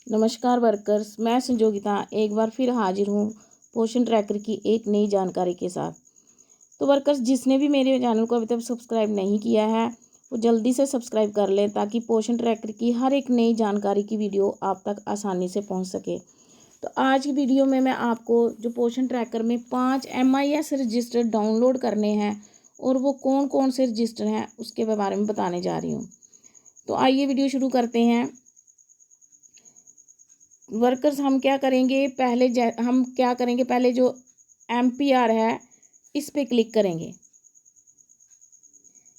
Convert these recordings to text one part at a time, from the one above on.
नमस्कार वर्कर्स, मैं संजोगिता एक बार फिर हाजिर हूँ पोषण ट्रैकर की एक नई जानकारी के साथ। तो वर्कर्स, जिसने भी मेरे चैनल को अभी तक सब्सक्राइब नहीं किया है वो जल्दी से सब्सक्राइब कर लें ताकि पोषण ट्रैकर की हर एक नई जानकारी की वीडियो आप तक आसानी से पहुँच सके। तो आज की वीडियो में मैं आपको जो पोषण ट्रैकर में 5 MIS रजिस्टर डाउनलोड करने हैं और वो कौन कौन से रजिस्टर हैं उसके बारे में बताने जा रही हूँ। तो आइए वीडियो शुरू करते हैं। वर्कर्स, हम क्या करेंगे पहले जो MPR है इस पे क्लिक करेंगे।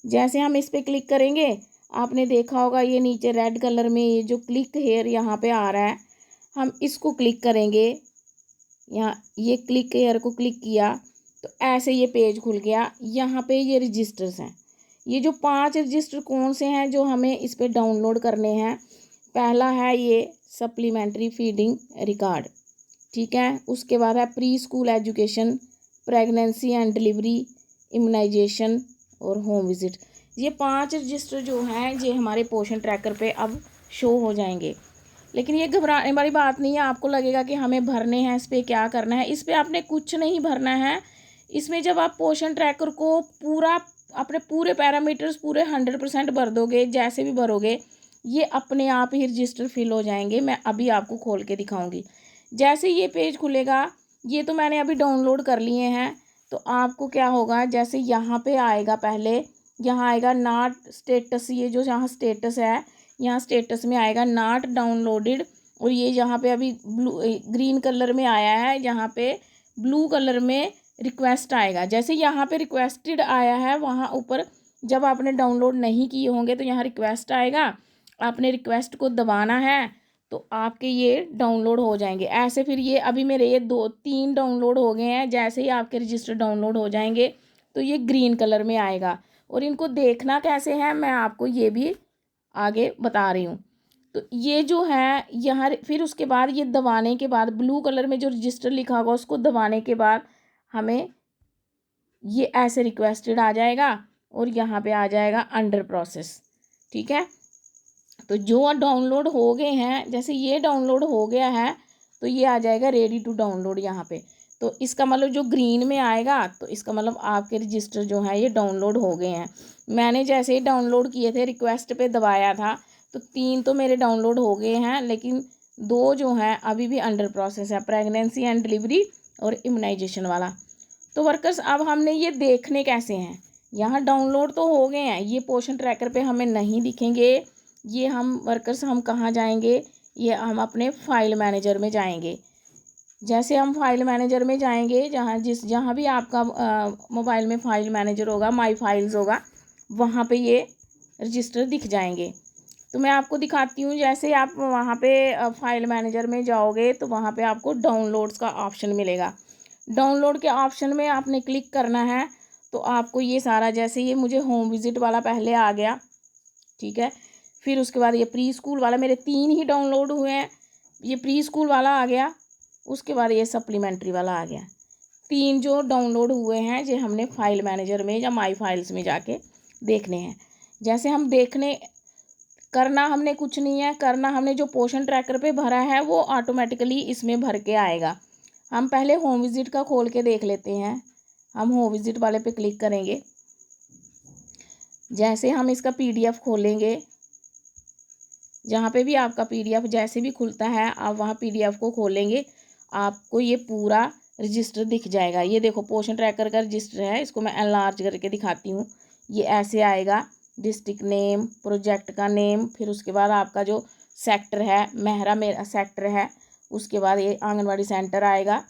जैसे हम इस पे क्लिक करेंगे, आपने देखा होगा ये नीचे रेड कलर में ये जो क्लिक हेयर यहाँ पे आ रहा है, हम इसको क्लिक करेंगे। यहाँ ये क्लिक हेयर को क्लिक किया तो ऐसे ये पेज खुल गया। यहाँ पे ये रजिस्टर्स हैं। ये जो 5 रजिस्टर कौन से हैं जो हमें इस पे डाउनलोड करने हैं। पहला है ये सप्लीमेंट्री फीडिंग रिकॉर्ड, ठीक है। उसके बाद है pre school education, pregnancy and delivery, immunisation और होम विजिट। ये 5 रजिस्टर जो हैं ये हमारे पोषण ट्रैकर पे अब शो हो जाएंगे। लेकिन ये घबराने वाली बात नहीं है। आपको लगेगा कि हमें भरने हैं, इस पर क्या करना है। इस पर आपने कुछ नहीं भरना है। इसमें जब आप पोषण ट्रैकर को पूरा अपने पूरे पैरामीटर्स पूरे 100% भर दोगे, जैसे भी भरोगे, ये अपने आप ही रजिस्टर फिल हो जाएंगे। मैं अभी आपको खोल के दिखाऊंगी। जैसे ये पेज खुलेगा, ये तो मैंने अभी डाउनलोड कर लिए हैं। तो आपको क्या होगा, जैसे यहाँ पे आएगा, पहले यहाँ आएगा नॉट स्टेटस। ये जो यहाँ स्टेटस है, यहाँ स्टेटस में आएगा नॉट डाउनलोडेड। और ये यहाँ पे अभी ग्रीन कलर में आया है, यहाँ पे ब्लू कलर में रिक्वेस्ट आएगा। जैसे यहाँ पे रिक्वेस्टेड आया है, वहाँ ऊपर जब आपने डाउनलोड नहीं किए होंगे तो यहाँ रिक्वेस्ट आएगा। आपने रिक्वेस्ट को दबाना है तो आपके ये डाउनलोड हो जाएंगे। ऐसे फिर ये अभी मेरे ये 2-3 डाउनलोड हो गए हैं। जैसे ही आपके रजिस्टर डाउनलोड हो जाएंगे तो ये ग्रीन कलर में आएगा। और इनको देखना कैसे है मैं आपको ये भी आगे बता रही हूँ। तो ये जो है यहाँ फिर उसके बाद ये दबाने के बाद ब्लू कलर में जो रजिस्टर लिखा होगा उसको दबाने के बाद हमें ये ऐसे रिक्वेस्टेड आ जाएगा और यहाँ पे आ जाएगा अंडर प्रोसेस, ठीक है। तो जो डाउनलोड हो गए हैं, जैसे ये डाउनलोड हो गया है तो ये आ जाएगा रेडी टू डाउनलोड यहाँ पे। तो इसका मतलब जो ग्रीन में आएगा तो इसका मतलब आपके रजिस्टर जो है ये डाउनलोड हो गए हैं। मैंने जैसे ही डाउनलोड किए थे, रिक्वेस्ट पे दबाया था तो 3 तो मेरे डाउनलोड हो गए हैं, लेकिन 2 जो हैं अभी भी अंडर प्रोसेस है, प्रेगनेंसी एंड डिलीवरी और इम्यूनाइजेशन वाला। तो वर्कर्स, अब हमने ये देखने कैसे हैं। यहाँ डाउनलोड तो हो गए हैं, ये पोषण ट्रैकर पे हमें नहीं दिखेंगे। ये हम वर्कर्स हम कहाँ जाएंगे, ये हम अपने फाइल मैनेजर में जाएंगे। जैसे हम फाइल मैनेजर में जाएंगे, जहाँ भी आपका मोबाइल में फाइल मैनेजर होगा, माई फाइल्स होगा, वहाँ पे ये रजिस्टर दिख जाएंगे। तो मैं आपको दिखाती हूँ। जैसे आप वहाँ पे फाइल मैनेजर में जाओगे तो वहाँ पे आपको डाउनलोड्स का ऑप्शन मिलेगा। डाउनलोड के ऑप्शन में आपने क्लिक करना है तो आपको ये सारा, जैसे ये मुझे होम विजिट वाला पहले आ गया, ठीक है। फिर उसके बाद ये प्री स्कूल वाला, मेरे 3 ही डाउनलोड हुए हैं। ये प्री स्कूल वाला आ गया, उसके बाद ये सप्लीमेंट्री वाला आ गया। 3 जो डाउनलोड हुए हैं ये हमने फाइल मैनेजर में या माई फाइल्स में जाके देखने हैं। जैसे हम देखने करना हमने कुछ नहीं है, करना हमने जो पोषण ट्रैकर पे भरा है वो ऑटोमेटिकली इसमें भर के आएगा। हम पहले होम विजिट का खोल के देख लेते हैं। हम होम विजिट वाले पे क्लिक करेंगे। जैसे हम इसका PDF खोलेंगे, जहाँ पे भी आपका PDF जैसे भी खुलता है आप वहाँ PDF को खोलेंगे, आपको ये पूरा रजिस्टर दिख जाएगा। ये देखो पोषण ट्रैकर का रजिस्टर है, इसको मैं एनलार्ज करके दिखाती हूँ। ये ऐसे आएगा, डिस्ट्रिक्ट नेम, प्रोजेक्ट का नेम, फिर उसके बाद आपका जो सेक्टर है, मेहरा मेरा सेक्टर है, उसके बाद ये आंगनवाड़ी सेंटर आएगा।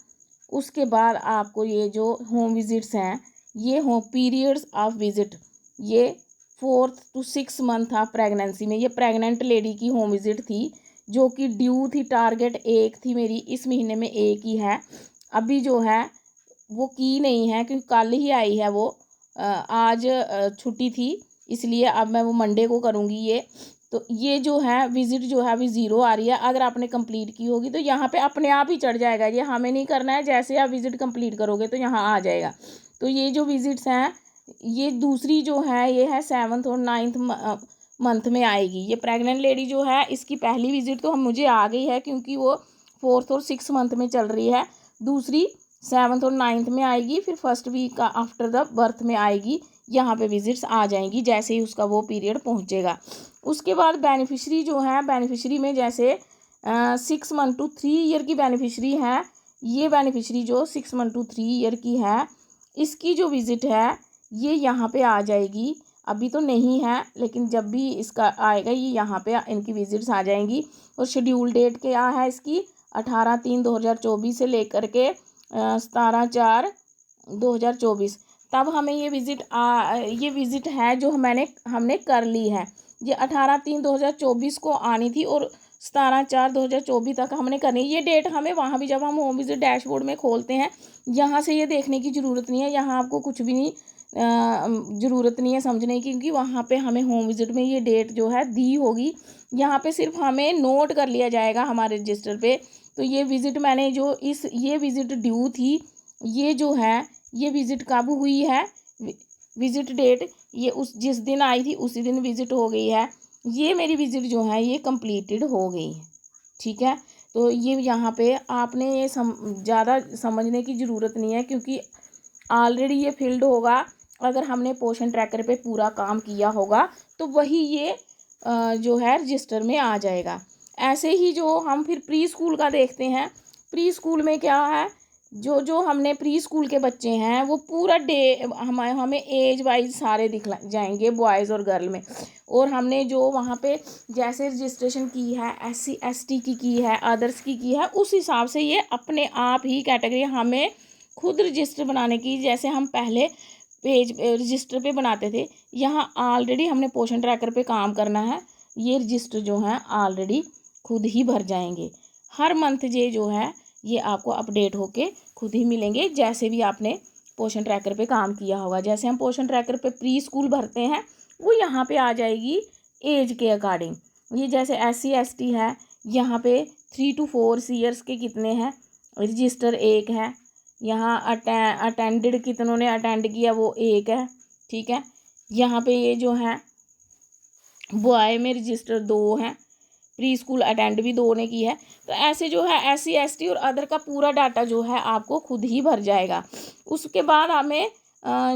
उसके बाद आपको ये जो होम विजिट्स हैं, ये होम पीरियड्स ऑफ विजिट, ये 4 to 6 मंथ ऑफ प्रेगनेंसी में, ये प्रेग्नेंट लेडी की होम विजिट थी जो कि ड्यू थी, टारगेट 1 थी मेरी, इस महीने में 1 ही है। अभी जो है वो की नहीं है क्योंकि कल ही आई है वो, आज छुट्टी थी, इसलिए अब मैं वो मंडे को करूँगी ये। तो ये जो है विजिट जो है अभी 0 आ रही है। अगर आपने कंप्लीट की होगी तो यहाँ पे अपने आप ही चढ़ जाएगा, ये हमें नहीं करना है। जैसे आप विजिट कंप्लीट करोगे तो यहाँ आ जाएगा। तो ये जो विजिट्स हैं, ये दूसरी जो है ये है 7th और 9th मंथ में आएगी। ये प्रेग्नेंट लेडी जो है इसकी पहली विजिट तो हम मुझे आ गई है क्योंकि वो 4th और 6th मंथ में चल रही है। दूसरी 7th और 9th में आएगी, फिर फर्स्ट वीक का आफ्टर द बर्थ में आएगी। यहाँ पे विजिट्स आ जाएंगी जैसे ही उसका वो पीरियड पहुँचेगा। उसके बाद बेनिफिशरी जो है, बेनिफिशरी में जैसे 6 मंथ टू 3 ईयर की बेनिफिशरी है। ये बेनिफिशरी जो 6 मंथ टू 3 ईयर की है, इसकी जो विज़िट है ये यहाँ पे आ जाएगी। अभी तो नहीं है लेकिन जब भी इसका आएगा ये यहाँ पे इनकी विजिट्स आ जाएंगी। और शेड्यूल डेट क्या है इसकी, 18/3/2024 से लेकर के 17/4/2024 तब हमें ये विज़िट है जो हमने कर ली है। ये 18/3/2024 को आनी थी और 17/4/2024 तक हमने करनी। ये डेट हमें वहाँ भी जब हम होम विजिट डैशबोर्ड में खोलते हैं यहाँ से ये देखने की ज़रूरत नहीं है, यहाँ आपको कुछ भी नहीं ज़रूरत नहीं है समझने की, क्योंकि वहाँ पे हमें होम विजिट में ये डेट जो है दी होगी। यहाँ पे सिर्फ हमें नोट कर लिया जाएगा हमारे रजिस्टर पे। तो ये विज़िट मैंने जो ये विज़िट ड्यू थी, ये जो है ये विज़िट कब हुई है, विज़िट डेट ये उस जिस दिन आई थी उसी दिन विज़िट हो गई है। ये मेरी विज़िट जो है ये कंप्लीटेड हो गई है। ठीक है, तो ये यहाँ पे आपने ये ज़्यादा समझने की ज़रूरत नहीं है क्योंकि ऑलरेडी ये फिल्ड होगा। अगर हमने पोषण ट्रैकर पे पूरा काम किया होगा तो वही ये जो है रजिस्टर में आ जाएगा। ऐसे ही जो हम फिर प्री स्कूल का देखते हैं, प्री स्कूल में क्या है, जो हमने प्री स्कूल के बच्चे हैं वो पूरा डे हमें एज वाइज सारे दिख जाएंगे बॉयज़ और गर्ल में। और हमने जो वहाँ पे जैसे रजिस्ट्रेशन की है SC ST की है, अदर्स की है, उस हिसाब से ये अपने आप ही कैटेगरी हमें खुद रजिस्टर बनाने की, जैसे हम पहले पेज रजिस्टर पे बनाते थे, यहाँ ऑलरेडी हमने पोषण ट्रैकर पे काम करना है। ये रजिस्टर जो है ऑलरेडी खुद ही भर जाएंगे। हर मंथ ये जो है ये आपको अपडेट होके खुद ही मिलेंगे जैसे भी आपने पोषण ट्रैकर पे काम किया होगा। जैसे हम पोषण ट्रैकर पे प्री स्कूल भरते हैं वो यहाँ पे आ जाएगी एज के अकॉर्डिंग। ये जैसे SC ST है, यहाँ पे 3 to 4 ईयर्स के कितने हैं, रजिस्टर 1 है। यहाँ अटेंडेड कितनों ने अटेंड किया वो 1 है। ठीक है, यहाँ पे ये जो है बॉय में रजिस्टर 2 है, प्री स्कूल अटेंड भी 2 ने की है। तो ऐसे जो है SC ST और अदर का पूरा डाटा जो है आपको खुद ही भर जाएगा। उसके बाद हमें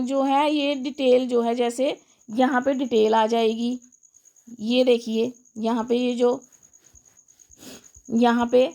जो है ये डिटेल जो है, जैसे यहाँ पे डिटेल आ जाएगी। ये देखिए यहाँ पे ये जो यहाँ पे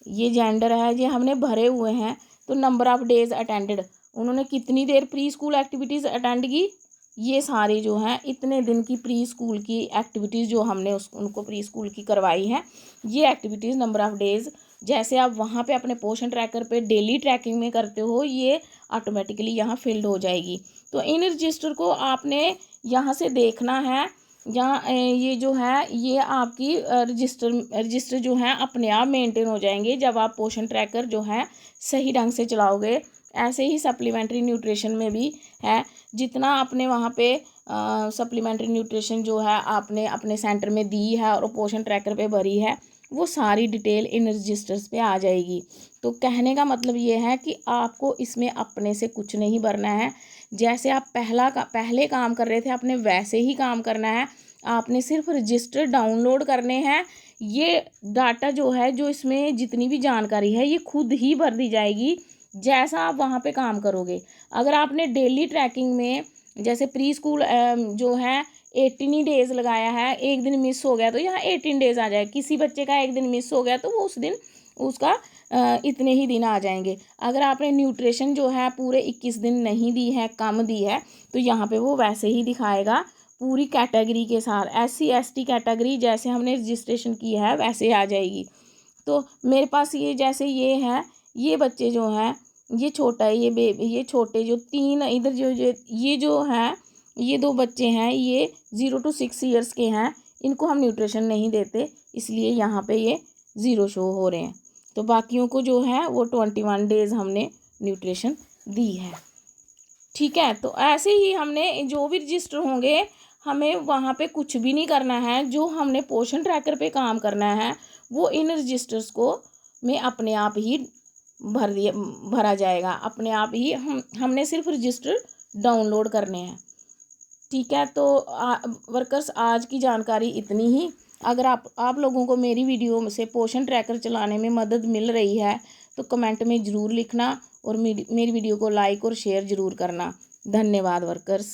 ये जेंडर है ये हमने भरे हुए हैं। तो नंबर ऑफ़ डेज अटेंडेड, उन्होंने कितनी देर प्री स्कूल एक्टिविटीज़ अटेंड की, ये सारे जो हैं इतने दिन की प्री स्कूल की एक्टिविटीज़ जो हमने उनको प्री स्कूल की करवाई है, ये एक्टिविटीज़ नंबर ऑफ़ डेज़ जैसे आप वहाँ पे अपने पोषण ट्रैकर पे डेली ट्रैकिंग में करते हो ये ऑटोमेटिकली यहाँ फिल्ड हो जाएगी। तो इन रजिस्टर को आपने यहाँ से देखना है। यहाँ ये जो है ये आपकी रजिस्टर जो है अपने आप मेंटेन हो जाएंगे जब आप पोषण ट्रैकर जो है सही ढंग से चलाओगे। ऐसे ही सप्लीमेंट्री न्यूट्रिशन में भी है, जितना आपने वहाँ पे सप्लीमेंट्री न्यूट्रिशन जो है आपने अपने सेंटर में दी है और पोषण ट्रैकर पे भरी है वो सारी डिटेल इन रजिस्टर्स पे आ जाएगी। तो कहने का मतलब ये है कि आपको इसमें अपने से कुछ नहीं भरना है। जैसे आप पहले काम कर रहे थे आपने वैसे ही काम करना है। आपने सिर्फ रजिस्टर डाउनलोड करने हैं। ये डाटा जो है जो इसमें जितनी भी जानकारी है ये खुद ही भर दी जाएगी जैसा आप वहाँ पे काम करोगे। अगर आपने डेली ट्रैकिंग में जैसे प्री स्कूल जो है 18 डेज़ लगाया है, एक दिन मिस हो गया तो यहाँ 18 डेज़ आ जाए। किसी बच्चे का एक दिन मिस हो गया तो वो उस दिन उसका इतने ही दिन आ जाएंगे। अगर आपने न्यूट्रिशन जो है पूरे 21 दिन नहीं दी है, कम दी है, तो यहाँ पे वो वैसे ही दिखाएगा पूरी कैटेगरी के साथ। SC ST कैटेगरी जैसे हमने रजिस्ट्रेशन की है वैसे आ जाएगी। तो मेरे पास ये जैसे ये है, ये बच्चे जो हैं ये छोटा है, ये छोटे जो 3 इधर ये जो हैं ये 2 बच्चे हैं ये 0 to 6 ईयर्स के हैं। इनको हम न्यूट्रिशन नहीं देते इसलिए यहाँ पे ये 0 शो हो रहे हैं। तो बाकियों को जो है वो 21 डेज़ हमने न्यूट्रिशन दी है। ठीक है, तो ऐसे ही हमने जो भी रजिस्टर होंगे हमें वहाँ पे कुछ भी नहीं करना है। जो हमने पोषण ट्रैकर पे काम करना है वो इन रजिस्टर्स को में अपने आप ही भरा जाएगा। अपने आप ही हमने सिर्फ रजिस्टर डाउनलोड करने हैं। ठीक है, तो वर्कर्स आज की जानकारी इतनी ही। अगर आप लोगों को मेरी वीडियो से पोषण ट्रैकर चलाने में मदद मिल रही है तो कमेंट में ज़रूर लिखना और मेरी वीडियो को लाइक और शेयर ज़रूर करना। धन्यवाद वर्कर्स।